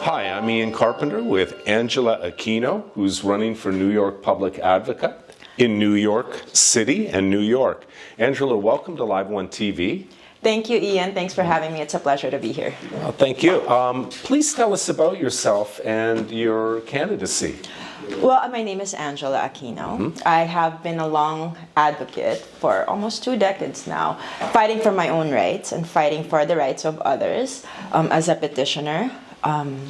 Hi, I'm Ian Carpenter with Angela Aquino, who's running for New York Public Advocate in New York City and New York. Angela, welcome to Live One TV. Thank you, Ian. Thanks for having me. It's a pleasure to be here. Well, thank you. Please tell us about yourself and your candidacy. Well, my name is Angela Aquino. I have been a long advocate for almost 2 decades now, fighting for my own rights and fighting for the rights of others as a petitioner. I'm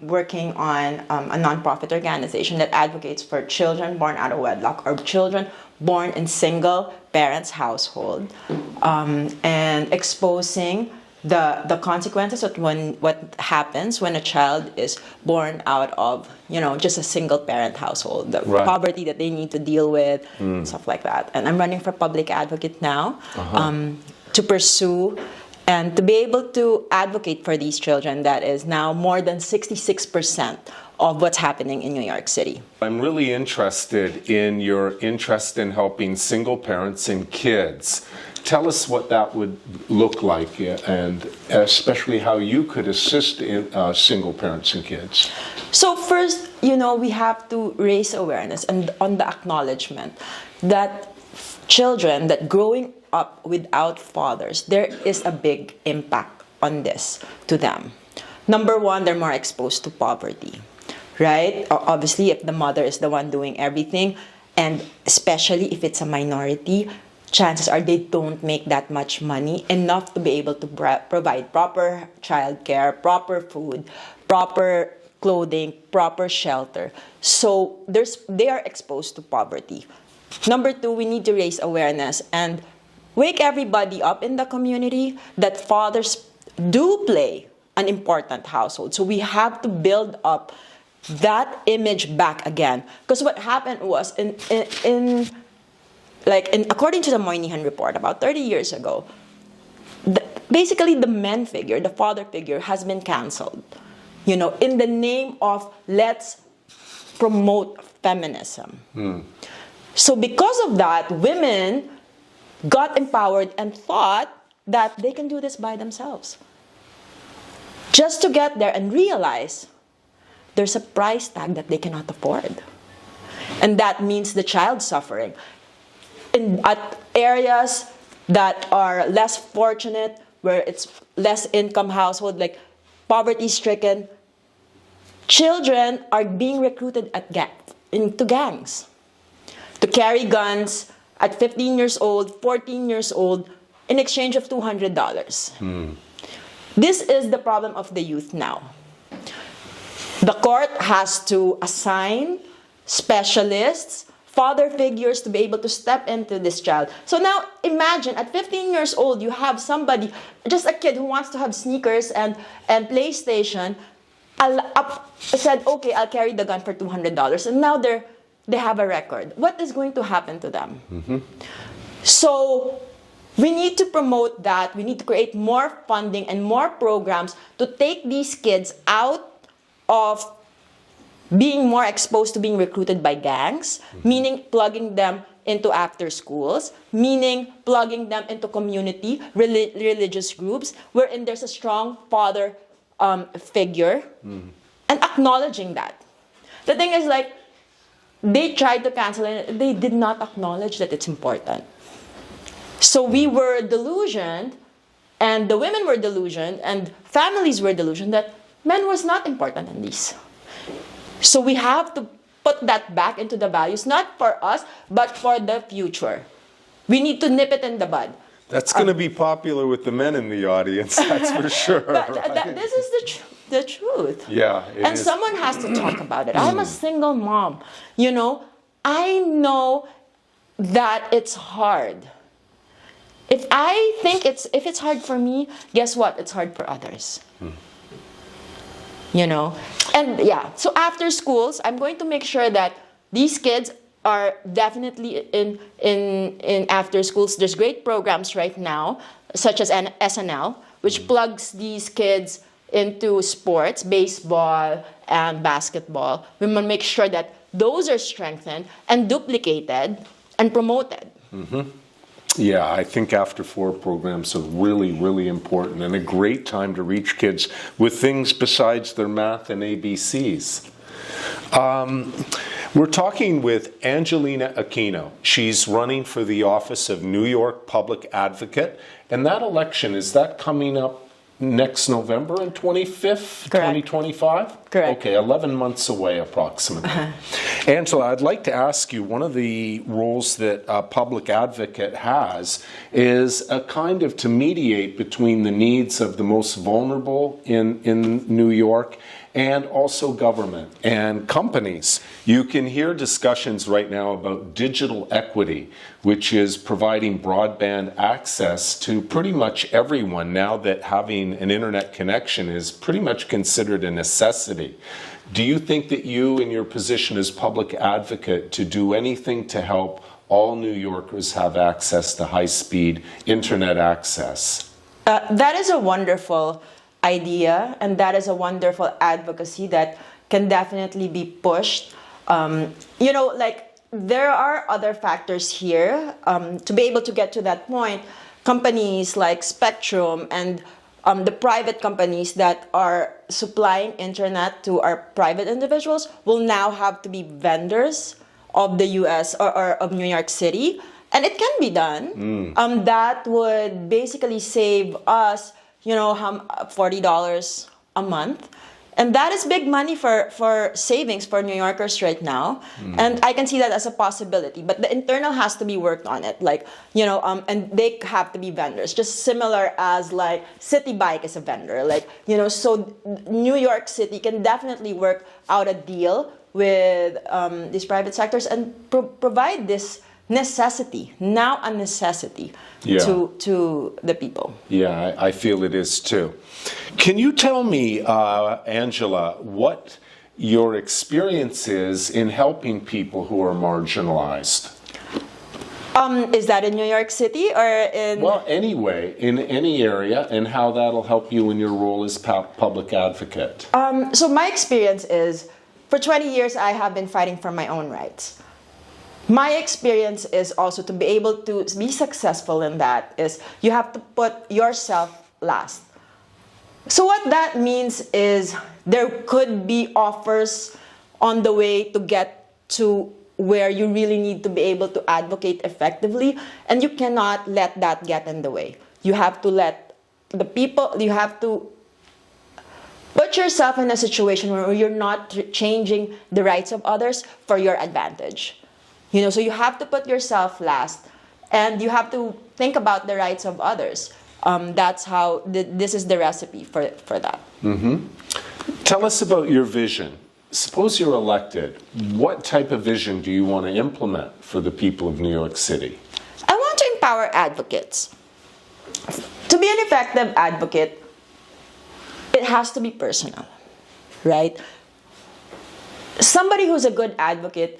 working on a nonprofit organization that advocates for children born out of wedlock or children born in single parents' household, and exposing the consequences of what happens when a child is born out of just a single parent household, the poverty that they need to deal with, stuff like that. And I'm running for public advocate now to pursue and to be able to advocate for these children. That is now more than 66% of what's happening in New York City. I'm really interested in your interest in helping single parents and kids. Tell us what that would look like, and especially how you could assist in single parents and kids. So first, we have to raise awareness and on the acknowledgement that children that growing up without fathers, there is a big impact on this to them. Number one, they're more exposed to poverty, right? Obviously, if the mother is the one doing everything, and especially if it's a minority, chances are they don't make that much money, enough to be able to provide proper childcare, proper food, proper clothing, proper shelter. So they are exposed to poverty. Number two, we need to raise awareness and wake everybody up in the community that fathers do play an important household. So we have to build up that image back again. Because what happened was, according to the Moynihan Report about 30 years ago, basically the men figure, the father figure, has been canceled. In the name of let's promote feminism. So because of that, women got empowered and thought that they can do this by themselves. Just to get there and realize there's a price tag that they cannot afford. And that means the child suffering. At areas that are less fortunate, where it's less income household, like poverty-stricken, children are being recruited into gangs to carry guns at 15 years old, 14 years old, in exchange of $200. This is the problem of the youth now. The court has to assign specialists, father figures, to be able to step into this child. So now imagine at 15 years old, you have somebody, just a kid who wants to have sneakers and PlayStation, said, okay, I'll carry the gun for $200. And now they have a record. What is going to happen to them? So we need to promote that. We need to create more funding and more programs to take these kids out of being more exposed to being recruited by gangs, meaning plugging them into after schools, meaning plugging them into community, religious groups, wherein there's a strong father figure, and acknowledging that. The thing is, they tried to cancel it. They did not acknowledge that it's important. So we were delusioned, and the women were delusioned, and families were delusioned that men was not important in these. So we have to put that back into the values, not for us, but for the future. We need to nip it in the bud. That's going to be popular with the men in the audience, that's for sure. This is the truth. Yeah, and someone has to talk about it. I'm a single mom. I know that it's hard. If it's hard for me, guess what? It's hard for others. And so after schools, I'm going to make sure that these kids are definitely in after schools. There's great programs right now, such as SNL, which plugs these kids into sports, baseball and basketball. We want to make sure that those are strengthened and duplicated and promoted. Yeah, I think after four programs are really, really important and a great time to reach kids with things besides their math and ABCs. We're talking with Angelina Aquino. She's running for the office of New York Public Advocate. And that election, is that coming up next November and 25th, Correct. 2025? Correct. Okay, 11 months away approximately. Angela, I'd like to ask you, one of the roles that a public advocate has is a kind of to mediate between the needs of the most vulnerable in New York and also government and companies. You can hear discussions right now about digital equity, which is providing broadband access to pretty much everyone now that having an internet connection is pretty much considered a necessity. Do you think that you, in your position as public advocate, to do anything to help all New Yorkers have access to high-speed internet access? That is a wonderful idea, and that is a wonderful advocacy that can definitely be pushed. There are other factors here. To be able to get to that point, companies like Spectrum and the private companies that are supplying internet to our private individuals will now have to be vendors of the US or of New York City. And it can be done. That would basically save us $40 a month. And that is big money for savings for New Yorkers right now. And I can see that as a possibility. But the internal has to be worked on it. And they have to be vendors. Just similar as City Bike is a vendor. So New York City can definitely work out a deal with these private sectors and provide this necessity, now a necessity to the people. Yeah, I feel it is too. Can you tell me, Angela, what your experience is in helping people who are marginalized? Is that in New York City or in... Well, anyway, in any area, and how that'll help you in your role as public advocate. So my experience is, for 20 years I have been fighting for my own rights. My experience is also to be able to be successful in that is you have to put yourself last. So what that means is there could be offers on the way to get to where you really need to be able to advocate effectively, and you cannot let that get in the way. You have to let the people, you have to put yourself in a situation where you're not changing the rights of others for your advantage. So you have to put yourself last, and you have to think about the rights of others. That's how this is the recipe for that. Mm-hmm. Tell us about your vision. Suppose you're elected. What type of vision do you want to implement for the people of New York City? I want to empower advocates. To be an effective advocate, it has to be personal, right? Somebody who's a good advocate,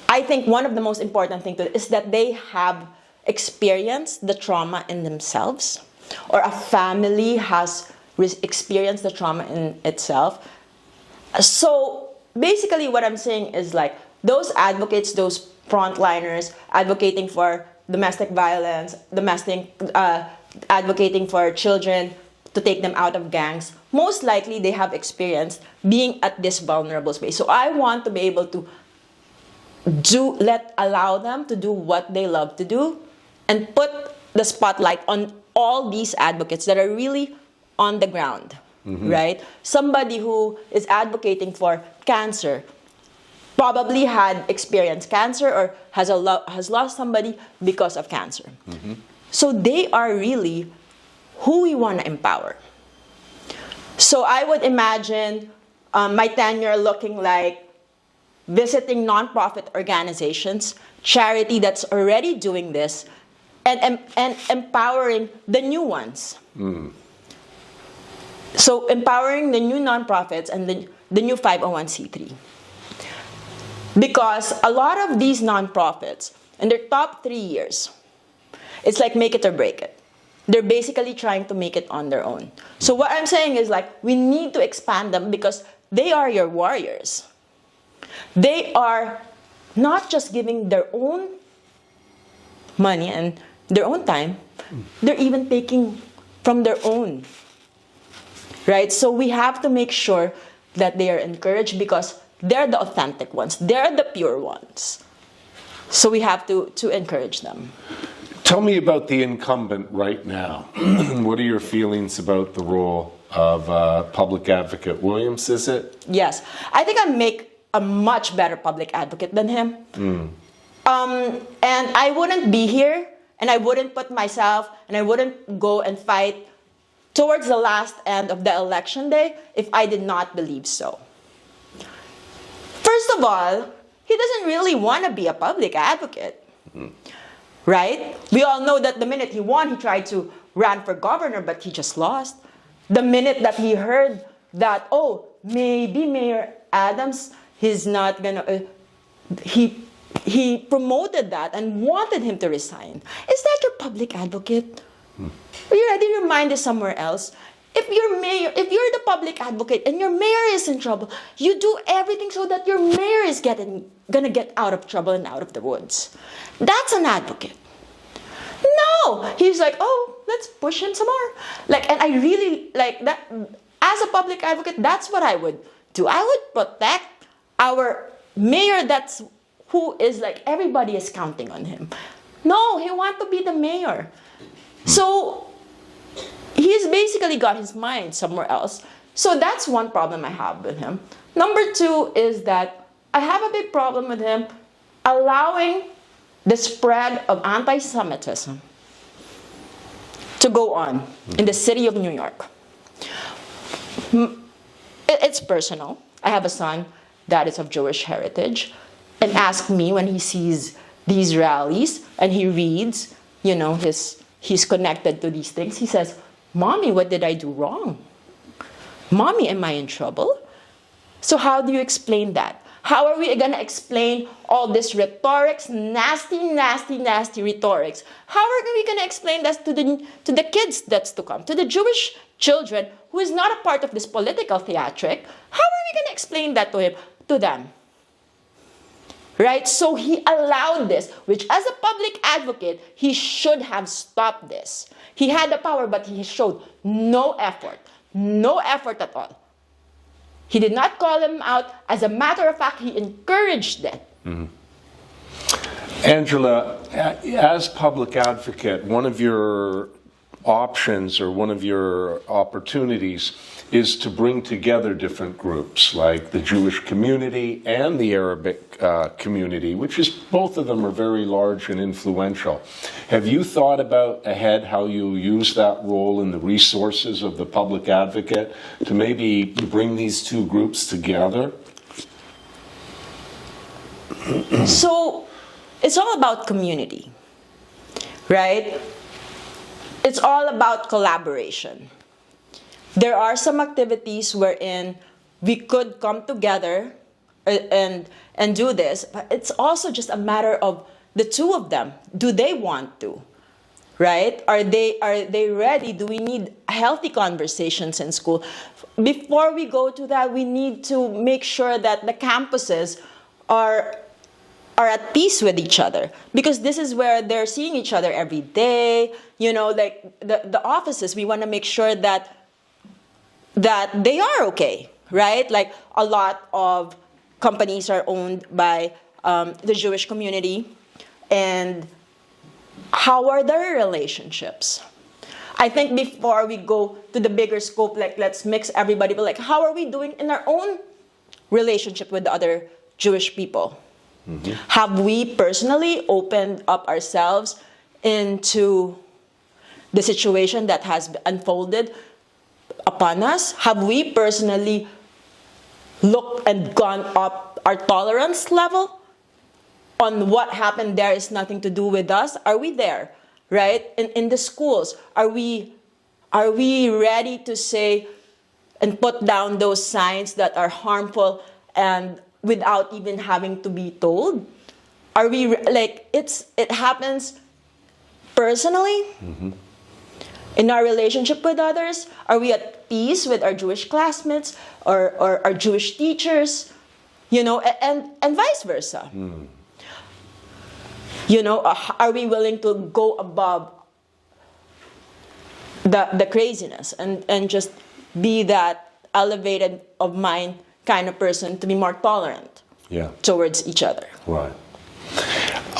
I think one of the most important things is that they have experienced the trauma in themselves, or a family has experienced the trauma in itself. So basically what I'm saying is those advocates, those frontliners advocating for domestic violence, advocating for children to take them out of gangs, most likely they have experienced being at this vulnerable space. So I want to be able to allow them to do what they love to do and put the spotlight on all these advocates that are really on the ground, right? Somebody who is advocating for cancer probably had experienced cancer or has lost somebody because of cancer. So they are really who we want to empower. So I would imagine my tenure looking like visiting nonprofit organizations, charity that's already doing this, and empowering the new ones. So empowering the new nonprofits and the new 501c3. Because a lot of these nonprofits, in their top 3 years, it's like make it or break it. They're basically trying to make it on their own. So what I'm saying is we need to expand them because they are your warriors. They are not just giving their own money and their own time. They're even taking from their own, right? So we have to make sure that they are encouraged because they're the authentic ones. They're the pure ones. So we have to encourage them. Tell me about the incumbent right now. What are your feelings about the role of Public Advocate Williams, is it? Yes. I think I make a much better public advocate than him. And I wouldn't be here, and I wouldn't put myself, and I wouldn't go and fight towards the last end of the election day if I did not believe so. First of all, he doesn't really want to be a public advocate. Right? We all know that the minute he won, he tried to run for governor, but he just lost. The minute that he heard that, oh, maybe Mayor Adams, he's not gonna, he promoted that and wanted him to resign. Is that your public advocate? Are you ready your mind is somewhere else? If you're the public advocate and your mayor is in trouble, you do everything so that your mayor is gonna get out of trouble and out of the woods. That's an advocate. No, he's like, oh, let's push him some more. Like, and I really like that. As a public advocate, that's what I would do. I would protect our mayor. That's who is like everybody is counting on him. No, he wants to be the mayor. So he's basically got his mind somewhere else. So that's one problem I have with him. Number two is that I have a big problem with him allowing the spread of anti-Semitism to go on in the city of New York. It's personal. I have a son that is of Jewish heritage and asks me when he sees these rallies and he reads, you know, he's connected to these things. He says, Mommy, what did I do wrong? Mommy, am I in trouble? So how do you explain that? How are we going to explain all this rhetorics, nasty rhetorics? How are we going to explain that to the kids that's to come, to the Jewish children who is not a part of this political theatric? How are we going to explain that to them? Right? So he allowed this, which as a public advocate, he should have stopped this. He had the power, but he showed no effort at all. He did not call him out. As a matter of fact, he encouraged it. Angela, as public advocate, one of your options or one of your opportunities is to bring together different groups like the Jewish community and the Arabic community, which is both of them are very large and influential. Have you thought about ahead how you use that role in the resources of the public advocate to maybe bring these two groups together? So it's all about community, right? It's all about collaboration. There are some activities wherein we could come together and do this, but it's also just a matter of the two of them. Do they want to? Right? Are they ready? Do we need healthy conversations in school? Before we go to that, we need to make sure that the campuses are at peace with each other, because this is where they're seeing each other every day. You know, like the offices, we want to make sure that they are okay, right? Like a lot of companies are owned by the Jewish community, and how are their relationships? I think before we go to the bigger scope, like let's mix everybody, but like how are we doing in our own relationship with the other Jewish people? Mm-hmm. Have we personally opened up ourselves into the situation that has unfolded upon us? Have we personally looked and gone up our tolerance level on what happened there is nothing to do with us? Are we there, right? In the schools, are we ready to say and put down those signs that are harmful and without even having to be told? Are we like it happens personally? Mm-hmm. In our relationship with others? Are we at peace with our Jewish classmates or our Jewish teachers? You know, and vice versa. Mm. Are we willing to go above the craziness and just be that elevated of mind kind of person to be more tolerant towards each other? Right.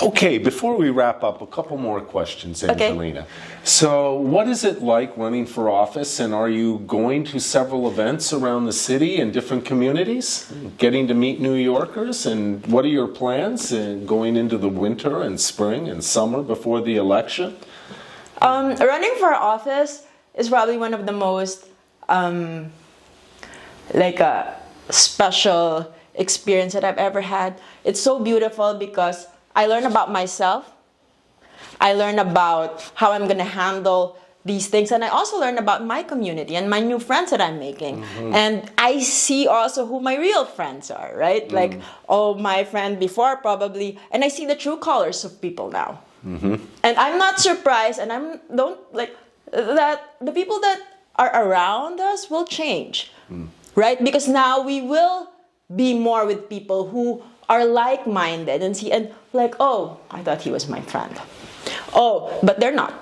Okay, before we wrap up, a couple more questions, Angelina. Okay. So, what is it like running for office, and are you going to several events around the city in different communities, getting to meet New Yorkers, and what are your plans going into the winter and spring and summer before the election? Running for office is probably one of the most special experience that I've ever had. It's so beautiful because I learn about myself. I learn about how I'm going to handle these things. And I also learn about my community and my new friends that I'm making. Mm-hmm. And I see also who my real friends are, right? Like, my friend before probably. And I see the true colors of people now. Mm-hmm. And I'm not surprised, and that the people that are around us will change, right? Because now we will be more with people who are like-minded and oh, I thought he was my friend. Oh, but they're not,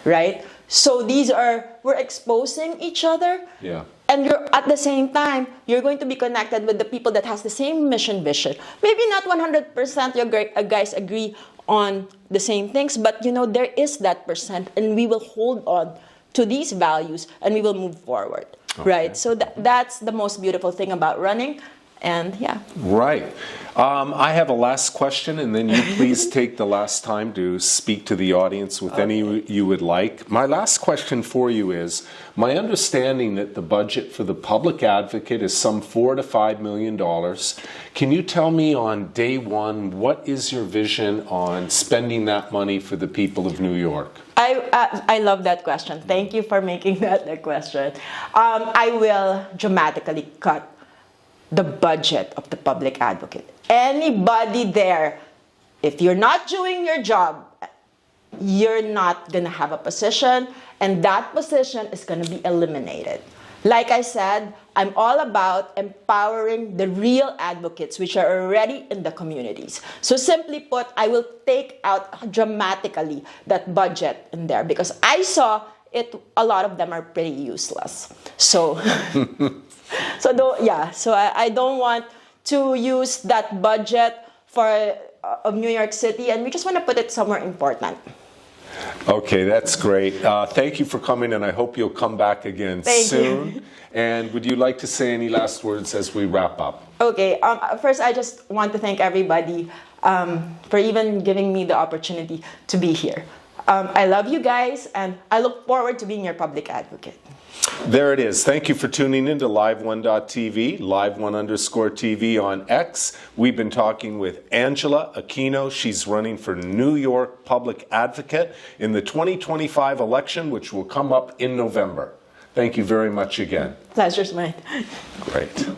right? So we're exposing each other. Yeah. And at the same time, you're going to be connected with the people that has the same mission, vision. Maybe not 100% you guys agree on the same things, but there is that percent, and we will hold on to these values and we will move forward, right? So that's the most beautiful thing about running. And Right. I have a last question, and then you please take the last time to speak to the audience with any you would like. My last question for you is, my understanding that the budget for the Public Advocate is some $4 to $5 million. Can you tell me on day one, what is your vision on spending that money for the people of New York? I love that question. Thank you for making that a question. I will dramatically cut the budget of the Public Advocate. Anybody there, if you're not doing your job, you're not going to have a position, and that position is going to be eliminated. Like I said, I'm all about empowering the real advocates which are already in the communities. So simply put, I will take out dramatically that budget in there because I saw it. A lot of them are pretty useless. So I don't want to use that budget of New York City, and we just want to put it somewhere important. Okay, that's great. Thank you for coming, and I hope you'll come back again soon. And would you like to say any last words as we wrap up? Okay, first I just want to thank everybody for even giving me the opportunity to be here. I love you guys, and I look forward to being your public advocate. There it is. Thank you for tuning in to Live1.tv, Live1_TV on X. We've been talking with Angela Aquino. She's running for New York Public Advocate in the 2025 election, which will come up in November. Thank you very much again. Pleasure's mine. Great.